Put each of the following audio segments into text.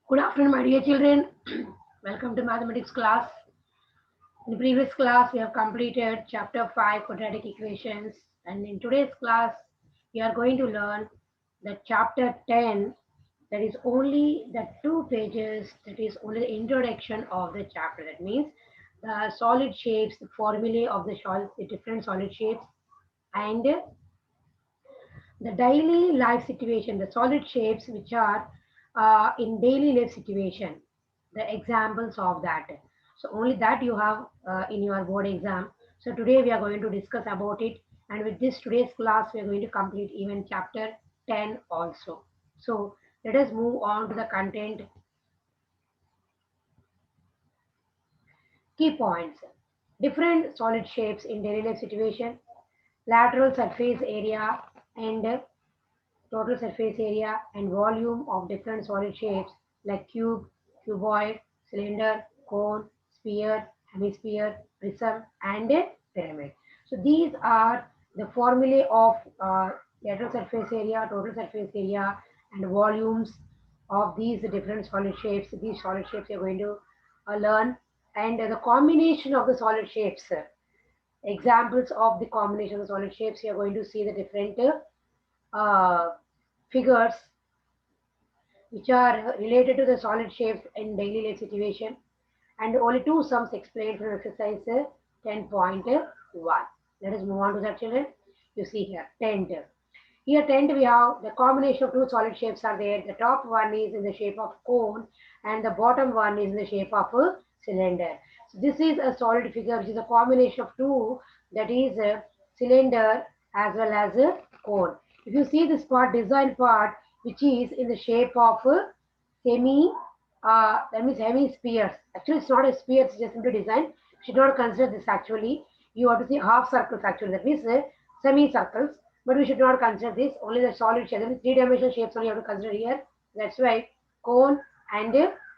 Good afternoon, my dear children. Welcome to mathematics class. In the previous class, we have completed chapter 5 quadratic equations, and in today's class, we are going to learn the chapter 10. That is only the 2 pages, that is only the introduction of the chapter. That means the solid shapes, the formulae of the different solid shapes, and the daily life situation, the solid shapes which are in daily life situation, the examples of that. So only that you have in your board exam. So today we are going to discuss about it, and with this today's class we are going to complete even chapter 10 also. So let us move on to the content. Key points: different solid shapes in daily life situation, lateral surface area and total surface area and volume of different solid shapes like cube, cuboid, cylinder, cone, sphere, hemisphere, prism, and a pyramid. So these are the formulae of lateral surface area, total surface area, and volumes of these different solid shapes. These solid shapes you're going to learn, and the combination of the solid shapes. Examples of the combination of the solid shapes, you're going to see the different uh, figures which are related to the solid shapes in daily life situation, and only two sums explained from exercise 10.1. Let us move on to that, children. You see here tent. Here tent we have the combination of two solid shapes are there. The top one is in the shape of cone and the bottom one is in the shape of a cylinder. So this is a solid figure which is a combination of two, that is a cylinder as well as a cone. If you see this part, design part, which is in the shape of a semi, that means hemispheres. Actually, it's not a sphere, it's just into design. You should not consider this actually. You have to see half circles actually, that means semicircles, but we should not consider this, only the solid shape. That means three-dimensional shapes only you have to consider here. That's why cone and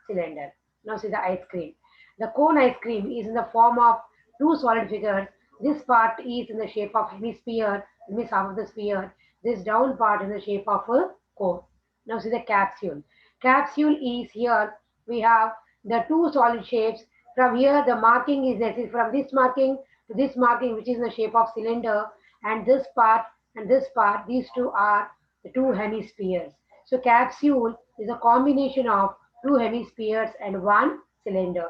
cylinder. Now see the ice cream. The cone ice cream is in the form of two solid figures. This part is in the shape of hemisphere, that means half of the sphere. This down part in the shape of a cone. Now see the capsule. Capsule is here. We have the two solid shapes. From here the marking is this. From this marking to this marking, which is in the shape of cylinder, and this part and this part, these two are the two hemispheres. So capsule is a combination of two hemispheres and one cylinder.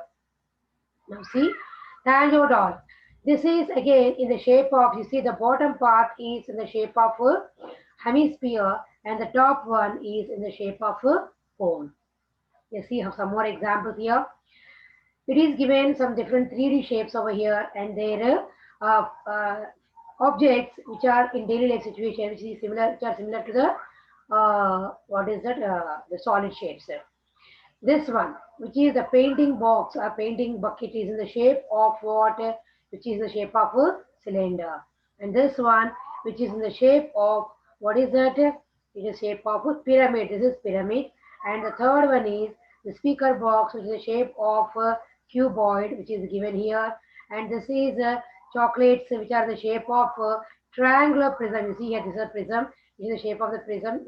Now see, tangle. This is again in the shape of, you see the bottom part is in the shape of a hemisphere and the top one is in the shape of a cone. You see have some more examples here. It is given some different 3D shapes over here, and their objects which are in daily life situation, which is similar, which are similar to the what is that the solid shapes. This one, which is the painting box or painting bucket, is in the shape of what? Which is the shape of a cylinder. And this one, which is in the shape of what is that? It is shape of a pyramid. This is pyramid. And the third one is the speaker box, which is the shape of a cuboid, which is given here. And this is chocolates, which are the shape of a triangular prism. You see here, this is a prism. This is the shape of the prism.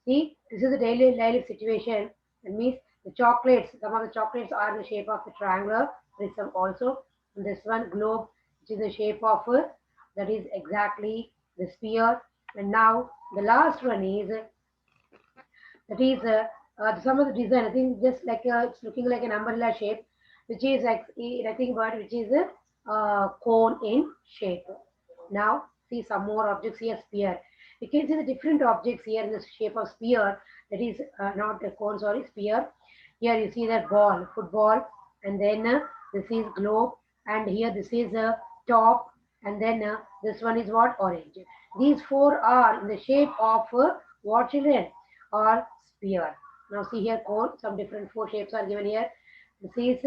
See, this is the daily life situation. That means the chocolates, some of the chocolates are in the shape of the triangular prism also. And this one globe, which is the shape of that is exactly the sphere. And now the last one is that is some of the design. I think just like it's looking like an umbrella shape, which is like nothing but which is a cone in shape. Now see some more objects here. Sphere. You can see the different objects here in the shape of sphere. That is not a cone, sorry, sphere. Here you see that ball, football, and then this is globe, and here this is a top, and then this one is what? Orange. These four are in the shape of what, children? Or sphere. Now see here cone, some different four shapes are given here. This is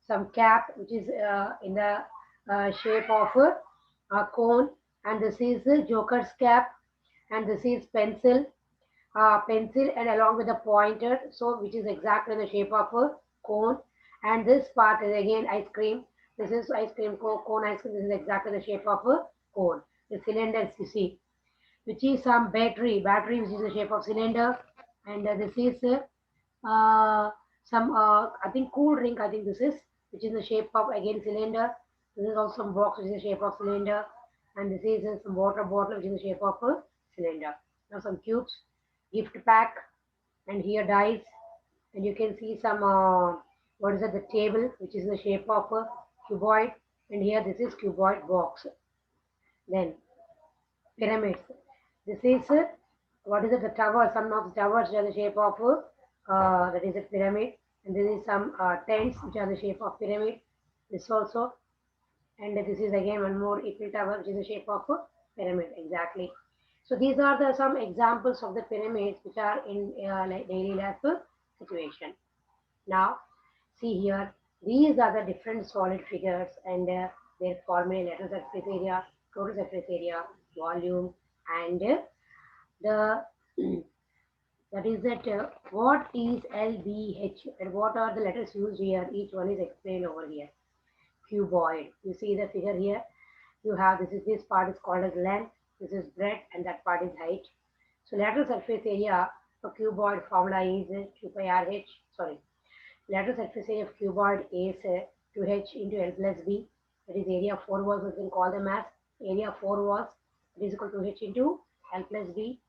some cap which is in the shape of a cone, and this is the joker's cap, and this is pencil and along with the pointer, so which is exactly in the shape of a cone. And this part is again ice cream. This is ice cream cone ice cream. This is exactly the shape of a cone. The cylinders you see, which is some battery which is the shape of cylinder, and this is some I think cool drink, I think this is, which is the shape of again cylinder. This is also some box which is the shape of cylinder, and this is some water bottle which is the shape of a cylinder. Now some cubes, gift pack, and here dice, and you can see some what is it, the table which is the shape of a cuboid, and here this is cuboid box. Then pyramids. This is what is it? The tower. Some of the towers are the shape of that is a pyramid, and this is some tents which are the shape of pyramid. This also, and this is again one more Eiffel Tower which is the shape of a pyramid exactly. So these are the some examples of the pyramids which are in like daily life situation. Now see here, these are the different solid figures and their formula, lateral surface area, total surface area, volume, and the that is that what is LBH and what are the letters used here? Each one is explained over here. Cuboid. You see the figure here. You have this part is called as length. This is breadth, and that part is height. So lateral surface area for cuboid formula is 2 pi r h. Sorry, lateral surface area of cuboid is 2h into L plus B. That is area 4 walls. We can call them as area 4 walls. It is equal to h into L plus B.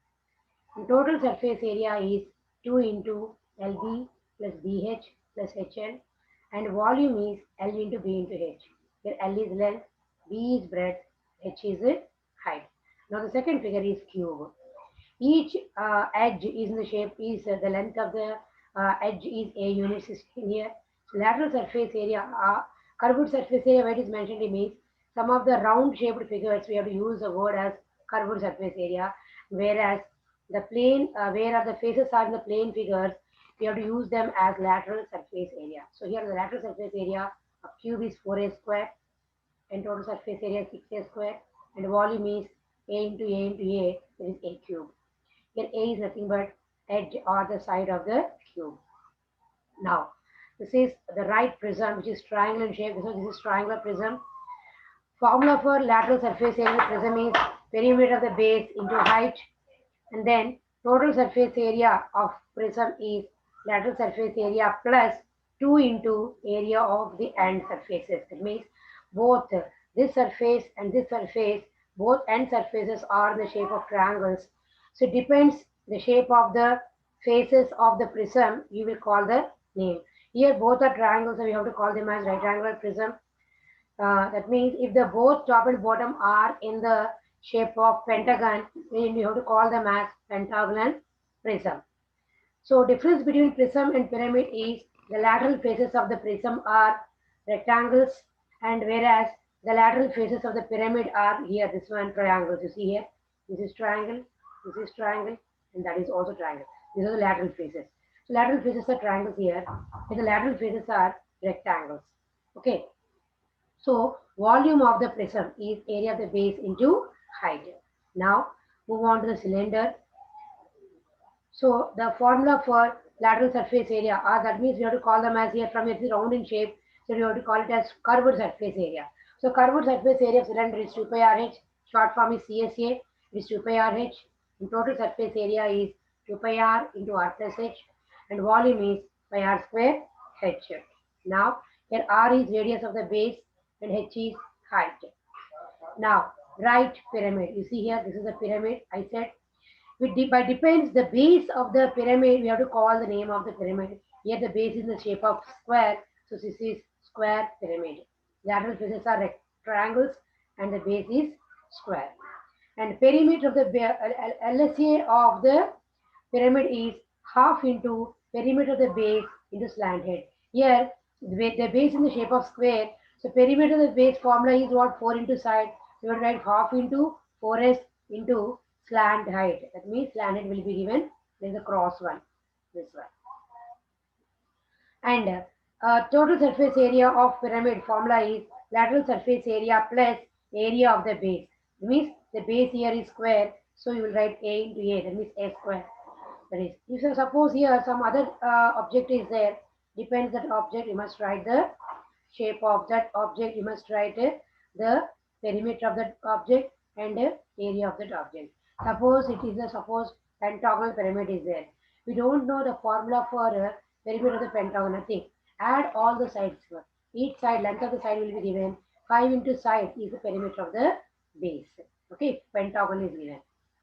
And total surface area is 2 into LB plus BH plus HL, and volume is L into B into H. Here L is length, B is breadth, H is height. Now the second figure is cube. Each edge is in the shape is the length of the edge is a unit system here. So lateral surface area, curved surface area, where it is mentioned, it means some of the round shaped figures we have to use the word as curved surface area, whereas the plane where the faces are in the plane figures, we have to use them as lateral surface area. So here the lateral surface area of cube is 4a square, and total surface area is 6a square, and volume is a into a into a, that is a cube. Here A is nothing but edge or the side of the cube. Now, this is the right prism, which is triangle in shape. So this is triangular prism. Formula for lateral surface area of prism is perimeter of the base into height, and then total surface area of prism is lateral surface area plus 2 into area of the end surfaces. That means both this surface and this surface, both end surfaces are in the shape of triangles. So it depends the shape of the faces of the prism, you will call the name. Here both are triangles, so we have to call them as right angular prism. That means if the both top and bottom are in the shape of pentagon, then you have to call them as pentagonal prism. So difference between prism and pyramid is the lateral faces of the prism are rectangles, and whereas the lateral faces of the pyramid are here, this one triangles. You see here, this is triangle, this is triangle, and that is also triangle. These are the lateral faces. So lateral faces are triangles here, and the lateral faces are rectangles. Okay. So volume of the prism is area of the base into height. Now move on to the cylinder. So the formula for lateral surface area, that means we have to call them as here from it's round in shape. So we have to call it as curved surface area. So curved surface area of cylinder is 2 pi RH. Short form is CSA. It is 2 pi RH. And total surface area is 2 pi R into R plus H. And volume is pi R square H. Now here R is radius of the base and H is height. Now right pyramid. You see here, this is a pyramid. I said by depends the base of the pyramid, we have to call the name of the pyramid. Here the base is in the shape of square, so this is square pyramid. Lateral faces are triangles and the base is square. And perimeter of the LSA of the pyramid is half into perimeter of the base into slant head. Here the base in the shape of square, so perimeter of the base formula is what, 4 into side. So we write half into 4s into slant height. That means slant height will be given like the cross one, this one. And total surface area of pyramid formula is lateral surface area plus area of the base. That means the base here is square, so you will write a into a. That means a square. That is, if you suppose here some other object is there, depends that object, you must write the shape of that object. You must write the perimeter of that object and area of that object. Suppose it is a pentagonal pyramid is there. We don't know the formula for Perimeter of the pentagon, nothing. Add all the sides. Each side, length of the side will be given. 5 into side is the perimeter of the base. Okay, pentagon is given.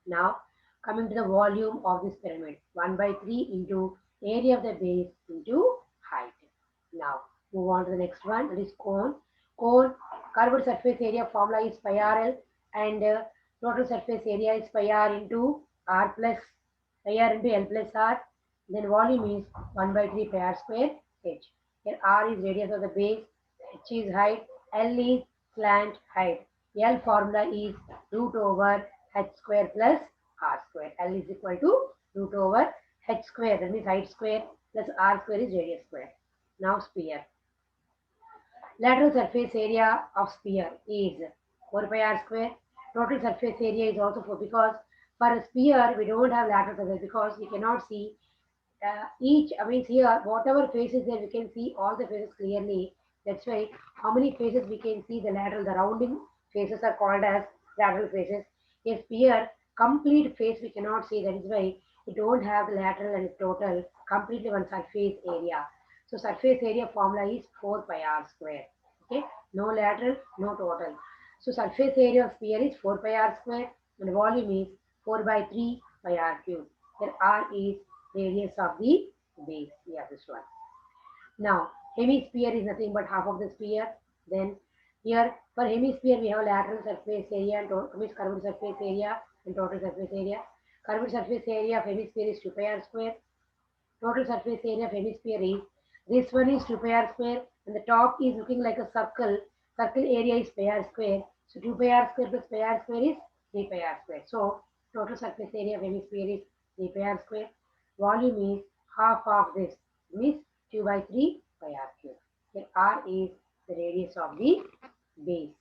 Now, coming to the volume of this pyramid. 1 by 3 into area of the base into height. Now, move on to the next one. That is cone. Cone, curved surface area formula is pi RL and total surface area is pi R into R plus pi R into L plus R. Then volume is 1 by 3 pi R square H. Here R is radius of the base, H is height, L is slant height. L formula is root over H square plus R square. L is equal to root over H square, that means height square plus R square is radius square. Now sphere. Lateral surface area of sphere is 4 pi r square. Total surface area is also 4 because for a sphere we don't have lateral surface because we cannot see each. I mean here whatever faces there we can see all the faces clearly. That's why how many faces we can see the lateral, the rounding faces are called as lateral faces. A sphere complete face we cannot see. That is why we don't have the lateral and total completely one surface area. So surface area formula is 4 pi r square. Okay, no lateral, no total. So surface area of sphere is 4 pi r square and volume is 4 by 3 pi r cube. Then r is radius of the base. Yeah, this one. Now, hemisphere is nothing but half of the sphere. Then here for hemisphere we have lateral surface area and curved surface area and total surface area. Curved surface area of hemisphere is 2 pi r square. Total surface area of hemisphere is this one is 2 pi r square and the top is looking like a circle. Circle area is pi r square. So 2 pi r square plus pi r square is 3 pi r square. So total surface area of hemisphere is 3 pi r square. Volume is half of this, means 2 by 3 pi r cube. Here r is the radius of the base.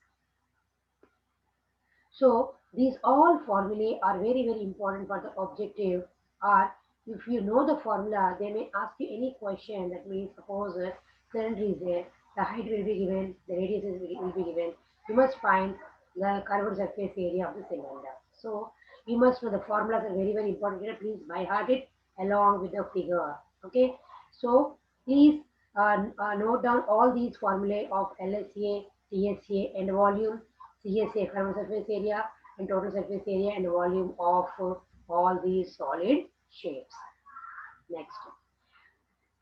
So these all formulae are very important for the objective. Or if you know the formula, they may ask you any question. That means suppose a cylinder is there, the height will be given, the radius will be given. You must find the curved surface area of the cylinder. So you must know the formulas are very important. Please by heart it along with the figure. Okay. So please note down all these formulae of LSA, TSA and volume. CSA, curved surface area, and total surface area and volume of all these solid shapes. Next.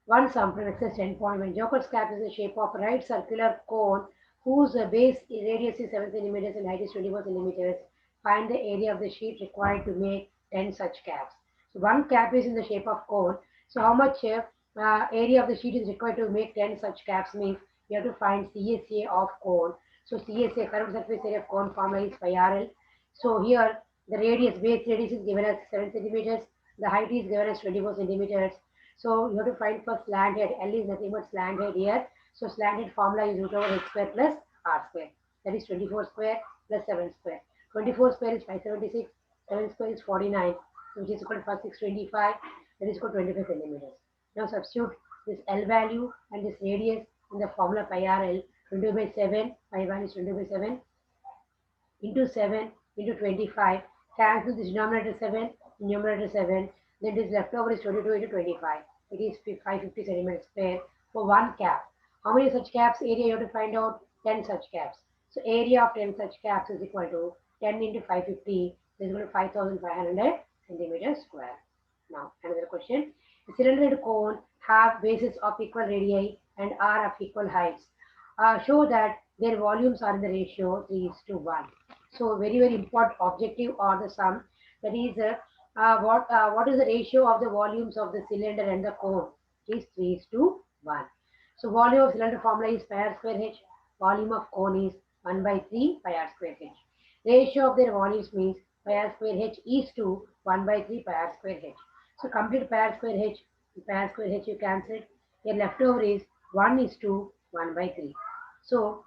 One sum from exercise 10.1. When Joker's cap is the shape of a right circular cone whose base radius is 7 centimeters and height is 24 centimeters, find the area of the sheet required to make 10 such caps. So one cap is in the shape of cone. So how much area of the sheet is required to make 10 such caps means you have to find CSA of cone. So CSA, curved surface area of cone formula is pi RL. So here the radius, base radius is given as 7 centimeters. The height is given as 24 centimeters. So you have to find for slant head. L is nothing but slant head here. So slant head formula is root over h square plus r square. That is 24 square plus 7 square. 24 square is 576. 7 square is 49, which is equal to 625. That is equal to 25 centimeters. Now substitute this L value and this radius in the formula pi RL. 20 by 7. Pi 1 is 20 by 7 into 7 into 25. Cancel this denominator 7, numerator 7. Then this left over is 22 into 25. It is 550 centimeters square for one cap. How many such caps? Area you have to find out 10 such caps. So area of 10 such caps is equal to 10 into 550 is equal to 5500 centimeters square. Now another question. The cylinder and cone have bases of equal radii and are of equal heights. Show that their volumes are in the ratio 3:1. So very important objective or the sum, that is what is the ratio of the volumes of the cylinder and the cone? It is 3:1. So volume of cylinder formula is pi r square h. Volume of cone is 1 by 3 pi r square h. Ratio of their volumes means pi r square h is to 1 by 3 pi r square h. So complete pi r square h, pi r square h you cancel it. Here leftover is 1 is to 1 by 3. So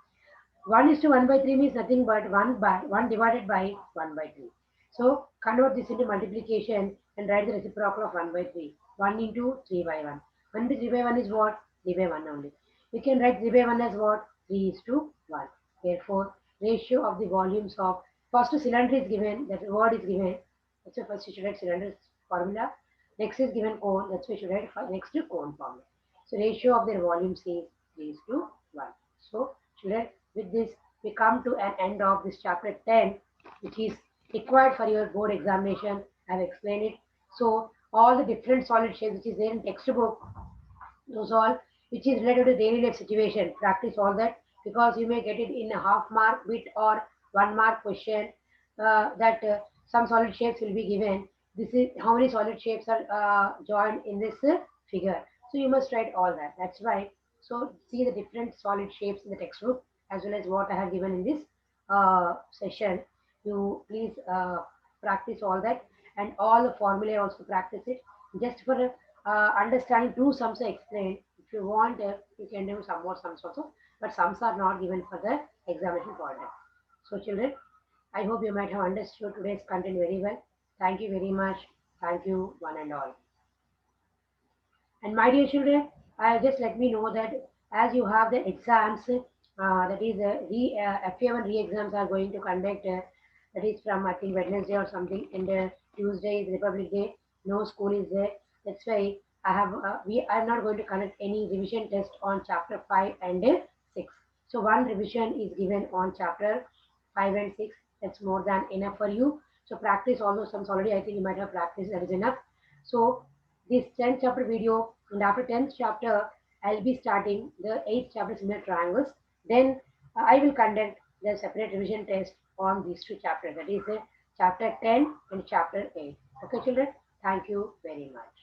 1 is to 1 by 3 means nothing but 1 divided by 1 by 3. So convert this into multiplication and write the reciprocal of 1 by 3. 1 into 3 by 1. 1 into 3 by 1 is what? 3 by 1 only. We can write 3 by 1 as what? 3:1. Therefore, ratio of the volumes of first cylinder is given, that word is given. So first you should write cylinder formula. Next is given cone, that's why you should write next cone formula. So ratio of their volumes is 3:1. So children, with this we come to an end of this chapter 10, which is required for your board examination. I have explained it. So all the different solid shapes which is there in textbook, those all which is related to daily life situation. Practice all that because you may get it in a half mark bit or 1 mark question that some solid shapes will be given. This is how many solid shapes are joined in this figure. So you must write all that. That's why. So see the different solid shapes in the textbook as well as what I have given in this session. You please practice all that and all the formulae also practice it just for understanding two sums are explained. If you want, you can do some more sums also, but sums are not given for the examination point. So, children, I hope you might have understood today's content very well. Thank you very much. Thank you, one and all. And my dear children, just let me know that as you have the exams, that is FA1 re-exams are going to conduct. That is from I think Wednesday or something, and Tuesday is Republic Day. No school is there. That's why I have we are not going to conduct any revision test on chapter 5 and 6. So one revision is given on chapter 5 and 6. That's more than enough for you. So practice all those sums already. I think you might have practiced. That is enough. So this 10th chapter video, and after 10th chapter I'll be starting the 8th chapter similar triangles. Then I will conduct the separate revision test on these two chapters, that is chapter 10 and chapter 8. Okay children, thank you very much.